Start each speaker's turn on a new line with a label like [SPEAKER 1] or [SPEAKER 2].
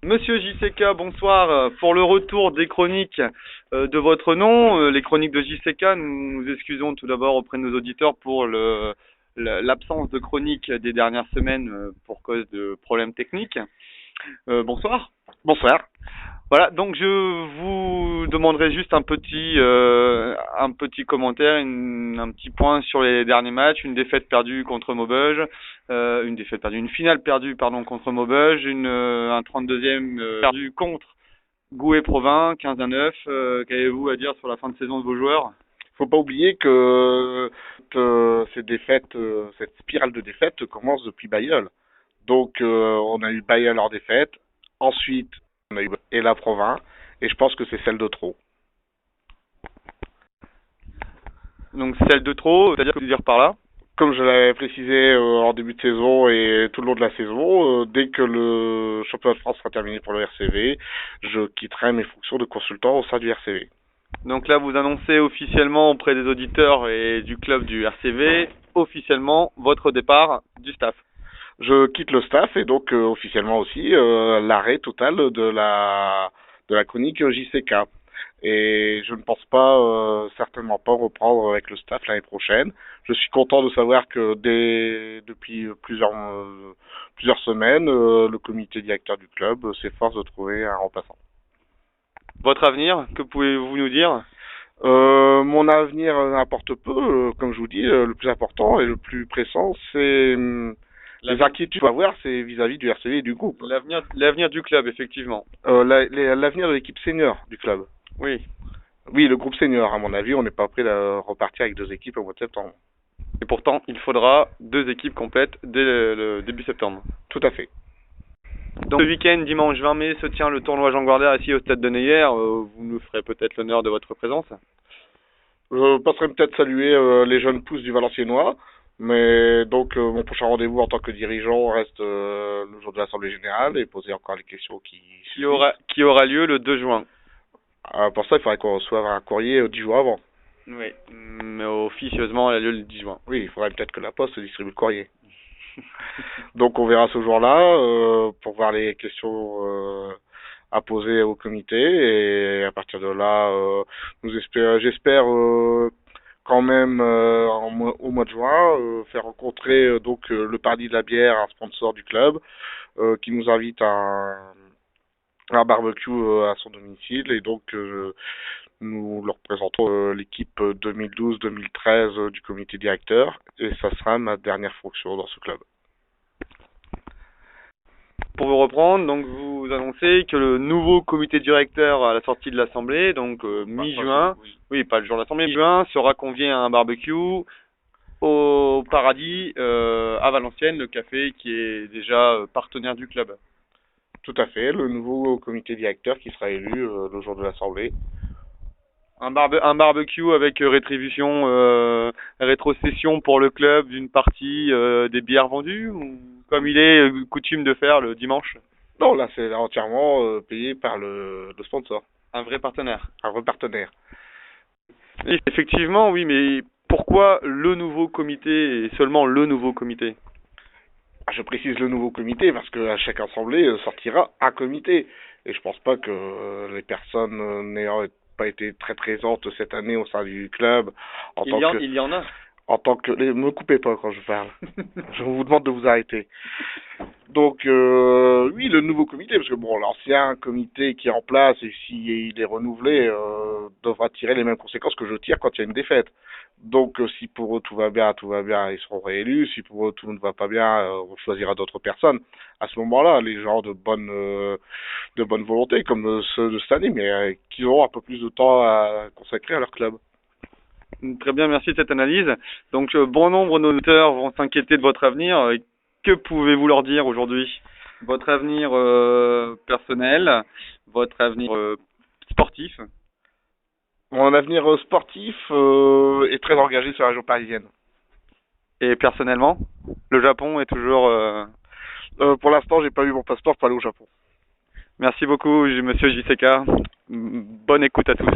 [SPEAKER 1] Monsieur JCK, bonsoir. Pour le retour des chroniques de votre nom, les chroniques de JCK, nous nous excusons tout d'abord auprès de nos auditeurs pour l'absence de chroniques des dernières semaines pour cause de problèmes techniques. Bonsoir.
[SPEAKER 2] Bonsoir.
[SPEAKER 1] Voilà, donc je vous demanderai juste un petit commentaire, un petit point sur les derniers matchs. Une défaite perdue contre Maubeuge, une finale perdue pardon contre Maubeuge, un 32e perdu contre Gouet-Provins, 15-9. Qu'avez-vous à dire sur la fin de saison de vos joueurs?
[SPEAKER 2] Faut pas oublier que ces défaites, cette spirale de défaites commence depuis Bailleul. Donc on a eu Bailleul en défaite, ensuite on a eu et la Provins, et je pense que c'est celle de trop.
[SPEAKER 1] Donc celle de trop, c'est-à-dire que vous dire par là?
[SPEAKER 2] Comme je l'avais précisé en début de saison et tout le long de la saison, dès que le championnat de France sera terminé pour le RCV, je quitterai mes fonctions de consultant au sein du RCV.
[SPEAKER 1] Donc là, vous annoncez officiellement auprès des auditeurs et du club du RCV, officiellement votre départ du staff.
[SPEAKER 2] Je quitte le staff et donc officiellement aussi l'arrêt total de la chronique JCK. Et je ne pense pas, certainement pas reprendre avec le staff l'année prochaine. Je suis content de savoir que depuis plusieurs semaines, le comité directeur du club s'efforce de trouver un remplaçant.
[SPEAKER 1] Votre avenir, que pouvez-vous nous dire?
[SPEAKER 2] Mon avenir importe peu, comme je vous dis, le plus important et le plus pressant, c'est les inquiétudes à avoir, c'est vis-à-vis du RCV et du groupe.
[SPEAKER 1] L'avenir du club, effectivement.
[SPEAKER 2] L'avenir de l'équipe senior du club.
[SPEAKER 1] Oui.
[SPEAKER 2] Oui, le groupe senior, à mon avis, on n'est pas prêt à repartir avec 2 équipes au mois de septembre.
[SPEAKER 1] Et pourtant, il faudra 2 équipes complètes dès le début septembre.
[SPEAKER 2] Tout à fait.
[SPEAKER 1] Donc, ce week-end, dimanche 20 mai, se tient le tournoi Jean Guardère ici au stade de Neyer. Vous nous ferez peut-être l'honneur de votre présence.
[SPEAKER 2] Je passerai peut-être saluer les jeunes pousses du Valenciennois, mais donc mon prochain rendez-vous en tant que dirigeant reste le jour de l'Assemblée Générale et poser encore les questions
[SPEAKER 1] qui aura lieu le 2 juin.
[SPEAKER 2] Pour ça, il faudrait qu'on reçoive un courrier 10 jours avant.
[SPEAKER 1] Oui, mais officieusement, elle a lieu le 10 juin.
[SPEAKER 2] Oui, il faudrait peut-être que la Poste distribue le courrier. Donc on verra ce jour-là pour voir les questions à poser au comité et à partir de là, j'espère quand même au mois de juin faire rencontrer donc le Paradis de la bière, un sponsor du club, qui nous invite à un barbecue à son domicile et donc nous leur présentons l'équipe 2012-2013 du comité directeur et ça sera ma dernière fonction dans ce club.
[SPEAKER 1] Pour vous reprendre, donc vous annoncez que le nouveau comité directeur à la sortie de l'Assemblée, donc mi-juin, oui, pas le jour de l'Assemblée, mi-juin, sera convié à un barbecue au Paradis à Valenciennes, le café qui est déjà partenaire du club.
[SPEAKER 2] Tout à fait, le nouveau comité directeur qui sera élu le jour de l'Assemblée.
[SPEAKER 1] Un barbecue avec rétribution, rétrocession pour le club d'une partie des bières vendues, ou comme il est coutume de faire le dimanche?
[SPEAKER 2] Non, là c'est entièrement payé par le sponsor.
[SPEAKER 1] Un vrai partenaire.
[SPEAKER 2] Un vrai partenaire.
[SPEAKER 1] Et effectivement, oui, mais pourquoi le nouveau comité et seulement le nouveau comité?
[SPEAKER 2] Je précise le nouveau comité parce qu'à chaque assemblée sortira un comité. Et je pense pas que les personnes n'ayant pas été très présentes cette année au sein du club.
[SPEAKER 1] Il y en a.
[SPEAKER 2] En tant que... Me coupez pas quand je parle. Je vous demande de vous arrêter. Donc, oui, le nouveau comité, parce que bon, l'ancien comité qui est en place, et s'il est renouvelé, devra tirer les mêmes conséquences que je tire quand il y a une défaite. Donc, si pour eux tout va bien, ils seront réélus. Si pour eux tout ne va pas bien, on choisira d'autres personnes. À ce moment-là, les gens de bonne volonté, comme ceux de cette année, mais qui auront un peu plus de temps à consacrer à leur club.
[SPEAKER 1] Très bien, merci de cette analyse. Donc, bon nombre d'auditeurs vont s'inquiéter de votre avenir. Que pouvez-vous leur dire aujourd'hui? Votre avenir personnel, votre avenir sportif?
[SPEAKER 2] Mon avenir sportif est très engagé sur la région parisienne.
[SPEAKER 1] Et personnellement, le Japon est toujours...
[SPEAKER 2] Pour l'instant, j'ai pas eu mon passeport pour aller au Japon.
[SPEAKER 1] Merci beaucoup, monsieur JCK. Bonne écoute à tous.